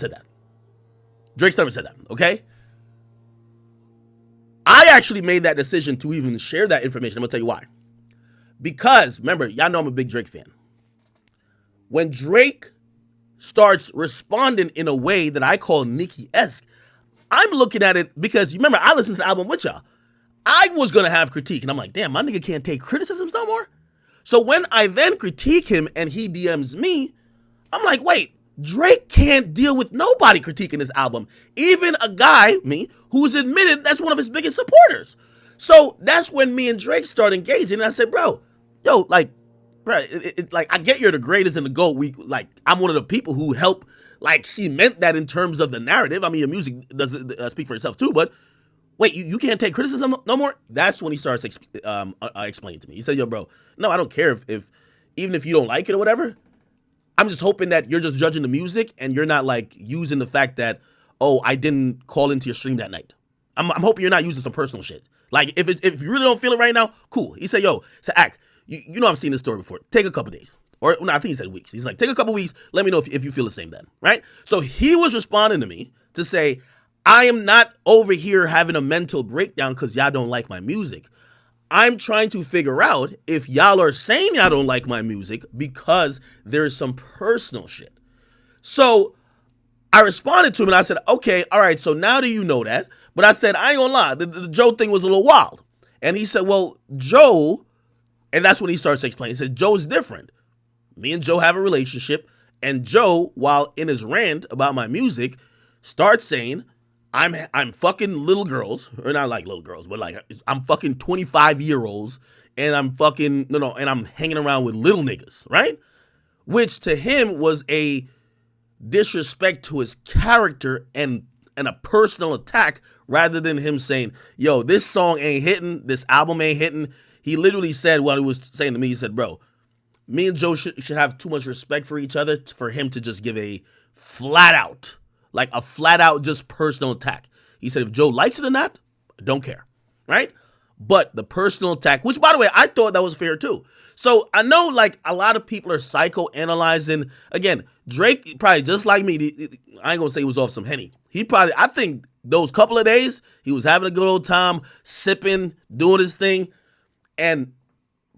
said that. Drake's never said that, okay? I actually made that decision to even share that information. I'm gonna tell you why. Because, remember, y'all know I'm a big Drake fan. When Drake starts responding in a way that I call Nicki-esque, I'm looking at it because, you remember, I listened to the album with y'all. I was gonna have critique, and I'm like, damn, my nigga can't take criticisms no more? So when I then critique him and he DMs me, I'm like, wait, Drake can't deal with nobody critiquing his album. Even a guy, me, who's admitted that's one of his biggest supporters. So that's when me and Drake start engaging. And I said, bro, like, bro, it's like, I get you're the greatest in the GOAT. I'm one of the people who help, like, cement that in terms of the narrative. I mean, your music doesn't speak for itself too, but wait, you can't take criticism no more? That's when he starts explaining to me. He said, yo, bro, no, I don't care if even if you don't like it or whatever. I'm just hoping that you're just judging the music and you're not like using the fact that, oh, I didn't call into your stream that night. I'm hoping you're not using some personal shit. Like if you really don't feel it right now, cool. He said, yo, it's Ak, you know I've seen this story before. Take a couple days. Or no, I think he said weeks. He's like, take a couple weeks. Let me know if you feel the same then, right? So he was responding to me to say, I am not over here having a mental breakdown because y'all don't like my music. I'm trying to figure out if y'all are saying y'all don't like my music because there's some personal shit. So I responded to him and I said, okay, all right, so now do you know that? But I said, I ain't gonna lie, the Joe thing was a little wild. And he said, well, Joe, and that's when he starts explaining. He said, Joe's different. Me and Joe have a relationship, and Joe, while in his rant about my music, starts saying, I'm fucking little girls, or not like little girls, but like I'm fucking 25-year-olds, and I'm fucking and I'm hanging around with little niggas, right? Which to him was a disrespect to his character and a personal attack, rather than him saying, yo, this song ain't hitting, this album ain't hitting. He literally said what he was saying to me. He said, bro, me and Joe should have too much respect for each other for him to just give a flat out just personal attack. He said, if Joe likes it or not, I don't care, right? But the personal attack, which by the way, I thought that was fair too. So I know like a lot of people are psychoanalyzing. Again, Drake probably just like me, I ain't gonna say he was off some Henny. I think those couple of days, he was having a good old time, sipping, doing his thing, and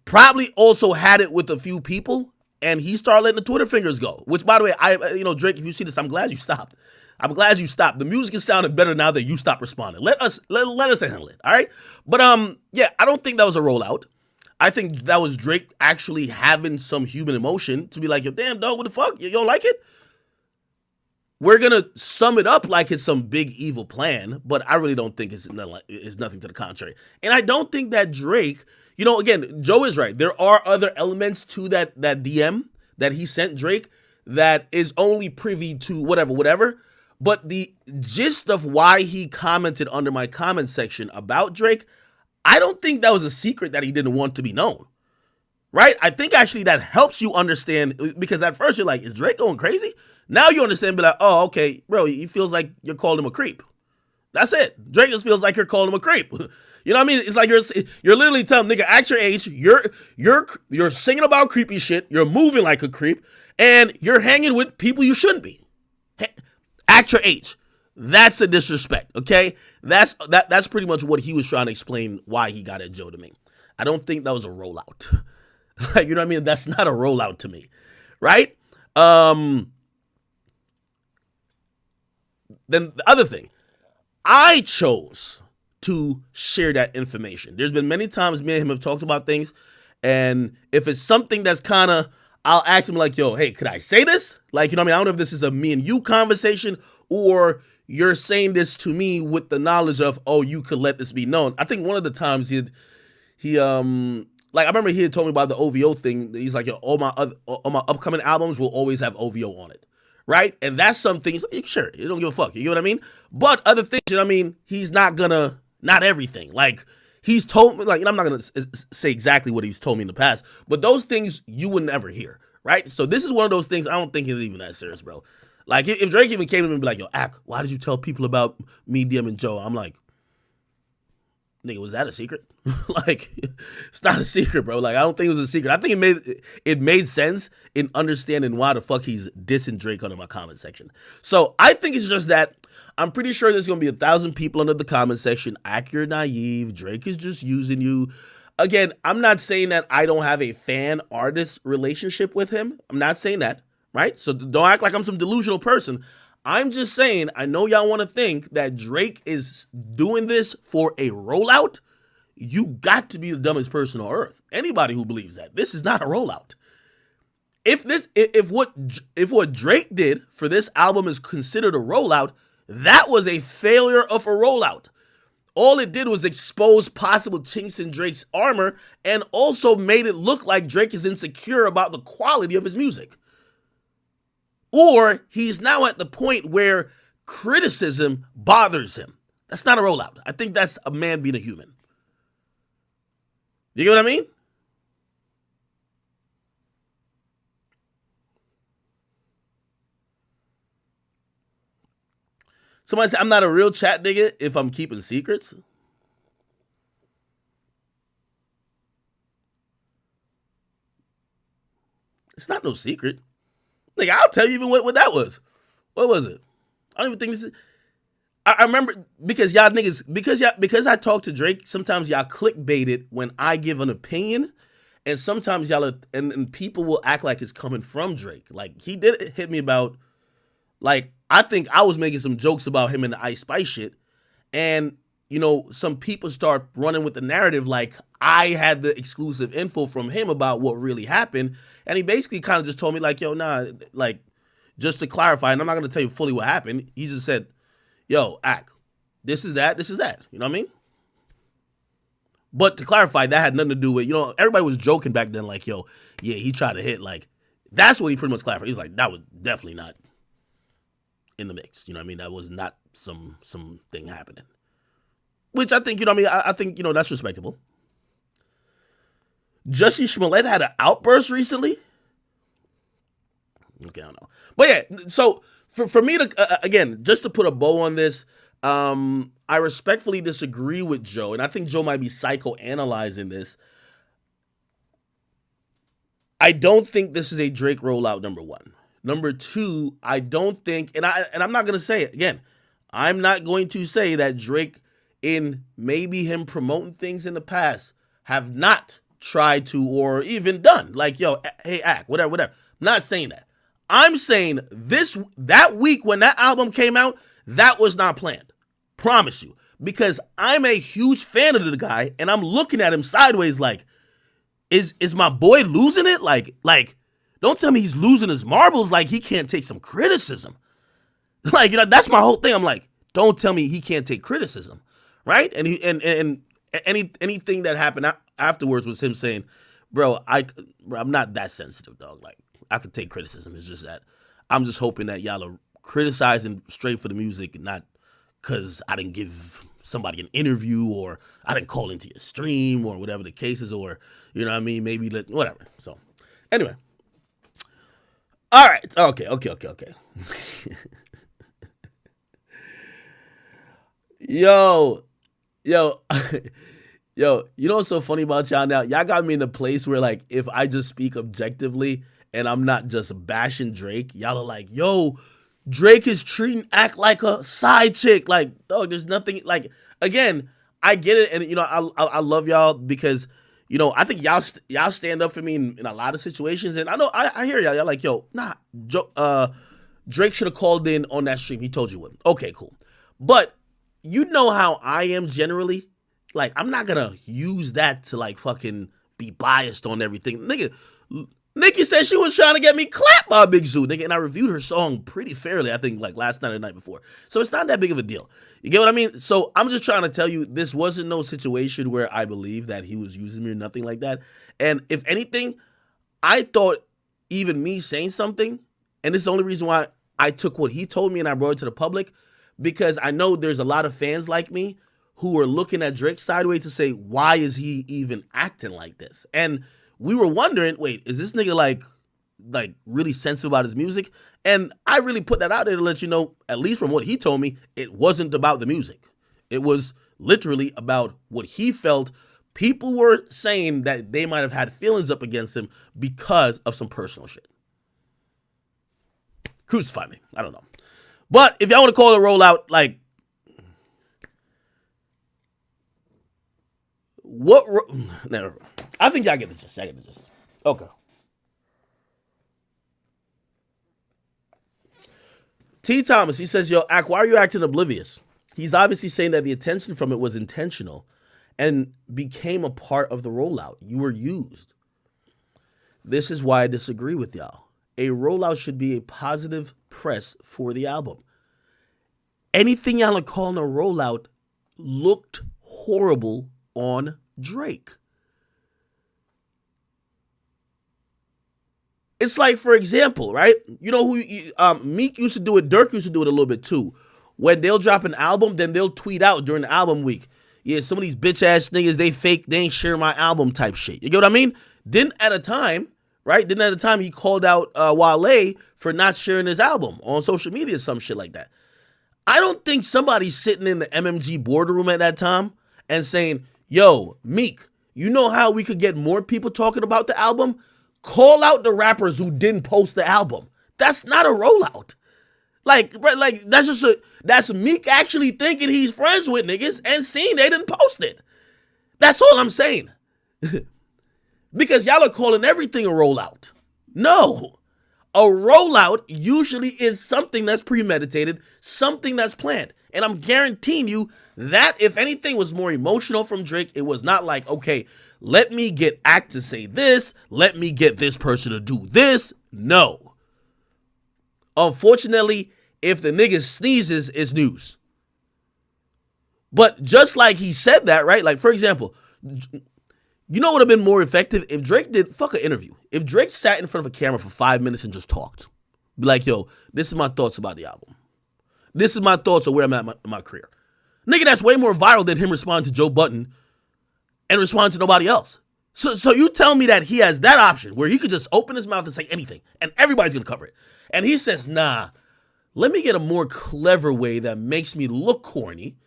probably also had it with a few people, and he started letting the Twitter fingers go. Which, by the way, Drake, if you see this, I'm glad you stopped. I'm glad you stopped. The music is sounding better now that you stopped responding. Let us handle it, all right? But yeah, I don't think that was a rollout. I think that was Drake actually having some human emotion to be like, yo, damn, dog, what the fuck? You don't like it? We're going to sum it up like it's some big evil plan, but I really don't think it's nothing to the contrary. And I don't think that Drake, again, Joe is right. There are other elements to that DM that he sent Drake that is only privy to whatever. But the gist of why he commented under my comment section about Drake, I don't think that was a secret that he didn't want to be known, right? I think actually that helps you understand, because at first you're like, is Drake going crazy? Now you understand, be like, oh, okay, bro, he feels like you're calling him a creep. That's it. Drake just feels like you're calling him a creep. You know what I mean? It's like you're literally telling nigga, at your age, you're singing about creepy shit, you're moving like a creep, and you're hanging with people you shouldn't be. At your age. That's a disrespect, okay? That's pretty much what he was trying to explain why he got at Joe to me. I don't think that was a rollout. Like, you know what I mean? That's not a rollout to me, right? Then the other thing, I chose to share that information. There's been many times me and him have talked about things, and if it's something that's kind of, I'll ask him like, yo, hey, could I say this? Like, you know what I mean? I don't know if this is a me and you conversation, or you're saying this to me with the knowledge of, oh, you could let this be known. I think one of the times I remember he had told me about the OVO thing. He's like, yo, all my upcoming albums will always have OVO on it, right? And that's something, he's like, sure, you don't give a fuck, you know what I mean? But other things, you know what I mean? He's not everything. Like, he's told me, like, I'm not going to say exactly what he's told me in the past, but those things you would never hear, right? So this is one of those things I don't think it's even that serious, bro. Like, if Drake even came to me and be like, yo, Ak, why did you tell people about me DMing Joe? I'm like, nigga, was that a secret? Like, it's not a secret, bro. Like, I don't think it was a secret. I think it made sense in understanding why the fuck he's dissing Drake under my comment section. So I think it's just that I'm pretty sure there's gonna be 1,000 people under the comment section. Accurate, naive. Drake is just using you. Again, I'm not saying that I don't have a fan artist relationship with him. I'm not saying that, right? So don't act like I'm some delusional person. I'm just saying, I know y'all want to think that Drake is doing this for a rollout. You got to be the dumbest person on earth. Anybody who believes that. This is not a rollout. If what Drake did for this album is considered a rollout, that was a failure of a rollout. All it did was expose possible chinks in Drake's armor and also made it look like Drake is insecure about the quality of his music. Or he's now at the point where criticism bothers him. That's not a rollout. I think that's a man being a human. You get what I mean? Somebody said I'm not a real chat nigga if I'm keeping secrets. It's not no secret. Like, I'll tell you even what that was. What was it? I don't even think this is. I remember because y'all niggas, because I talk to Drake, sometimes y'all clickbait it when I give an opinion, and sometimes y'all and people will act like it's coming from Drake. Like, he did hit me about, like, I think I was making some jokes about him and the Ice Spice shit, and some people start running with the narrative like I had the exclusive info from him about what really happened. And he basically kind of just told me like, yo, nah, like, just to clarify, and I'm not going to tell you fully what happened. He just said, yo, this is that. You know what I mean? But to clarify, that had nothing to do with, everybody was joking back then like, yo, yeah, he tried to hit. Like, that's what he pretty much clarified. He's like, that was definitely not in the mix. You know what I mean? That was not some thing happening. Which I think, I think, that's respectable. Jussie Smollett had an outburst recently. Okay, I don't know. But yeah, so for me to, again, just to put a bow on this, I respectfully disagree with Joe, and I think Joe might be psychoanalyzing this. I don't think this is a Drake rollout, number one. Number two, I don't think, and I'm not going to say it, again, I'm not going to say that Drake, in maybe him promoting things in the past, have not tried to or even done. Like, yo, hey, whatever. I'm not saying that. I'm saying that week when that album came out, that was not planned. Promise you. Because I'm a huge fan of the guy, and I'm looking at him sideways like, is my boy losing it? Like, don't tell me he's losing his marbles like he can't take some criticism. Like, that's my whole thing. I'm like, don't tell me he can't take criticism. Right? And anything that happened afterwards was him saying, bro, I'm not that sensitive, dog. Like, I could take criticism. It's just that I'm just hoping that y'all are criticizing straight for the music, not because I didn't give somebody an interview or I didn't call into your stream or whatever the case is, or, you know what I mean? Maybe whatever. So, anyway. All right. Okay. Yo, yo, you know what's so funny about y'all now? Y'all got me in a place where, like, if I just speak objectively and I'm not just bashing Drake, y'all are like, yo, Drake is treating Act like a side chick. Like, dog, there's nothing, like, again, I get it. And, I love y'all because, I think y'all stand up for me in a lot of situations. And I know, I hear y'all. Y'all like, yo, nah, Drake should have called in on that stream. He told you what. Okay, cool. But you know how I am generally. Like, I'm not gonna use that to, like, fucking be biased on everything. Nigga, Nicki said she was trying to get me clapped by Big Zoo, nigga, and I reviewed her song pretty fairly, I think, like, last night or the night before. So it's not that big of a deal. You get what I mean? So I'm just trying to tell you, this wasn't no situation where I believe that he was using me or nothing like that. And if anything, I thought even me saying something, and this is the only reason why I took what he told me and I brought it to the public, because I know there's a lot of fans like me who are looking at Drake sideways to say, why is he even acting like this? And we were wondering, wait, is this nigga like really sensitive about his music? And I really put that out there to let you know, at least from what he told me, it wasn't about the music. It was literally about what he felt people were saying that they might have had feelings up against him because of some personal shit. Crucify me. I don't know. But if y'all want to call it a rollout, like, what? Never. I think y'all get the gist. Okay. T. Thomas, he says, yo, Ak, why are you acting oblivious? He's obviously saying that the attention from it was intentional and became a part of the rollout. You were used. This is why I disagree with y'all. A rollout should be a positive press for the album. Anything y'all are calling a rollout looked horrible on Drake. It's like, for example, right? You know who Meek used to do it, Dirk used to do it a little bit too. When they'll drop an album, then they'll tweet out during the album week, yeah, some of these bitch ass niggas, they fake, they ain't share my album type shit. You get what I mean? Didn't at a time he called out Wale for not sharing his album on social media, some shit like that. I don't think somebody's sitting in the MMG boardroom at that time and saying, yo, Meek, you know how we could get more people talking about the album? Call out the rappers who didn't post the album. That's not a rollout. Like that's Meek actually thinking he's friends with niggas and seeing they didn't post it. That's all I'm saying. Because y'all are calling everything a rollout. No. A rollout usually is something that's premeditated, something that's planned. And I'm guaranteeing you that if anything was more emotional from Drake, it was not like, okay, let me get Act to say this, let me get this person to do this. No. Unfortunately, if the nigga sneezes, it's news. But just like he said that, right? Like, for example, you know what would have been more effective? If Drake did, fuck an interview. If Drake sat in front of a camera for 5 minutes and just talked. Be like, yo, this is my thoughts about the album. This is my thoughts of where I'm at in my career. Nigga, that's way more viral than him responding to Joe Budden and responding to nobody else. So you tell me that he has that option where he could just open his mouth and say anything and everybody's going to cover it. And he says, nah, let me get a more clever way that makes me look corny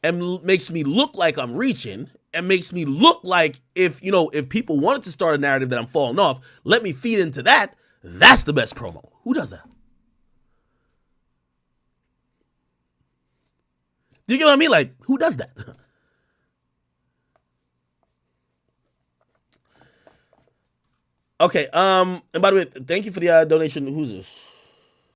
and makes me look like I'm reaching and makes me look like if people wanted to start a narrative that I'm falling off, let me feed into that. That's the best promo. Who does that? Do you get what I mean? Like, who does that? Okay, and by the way, thank you for the donation. Who's this?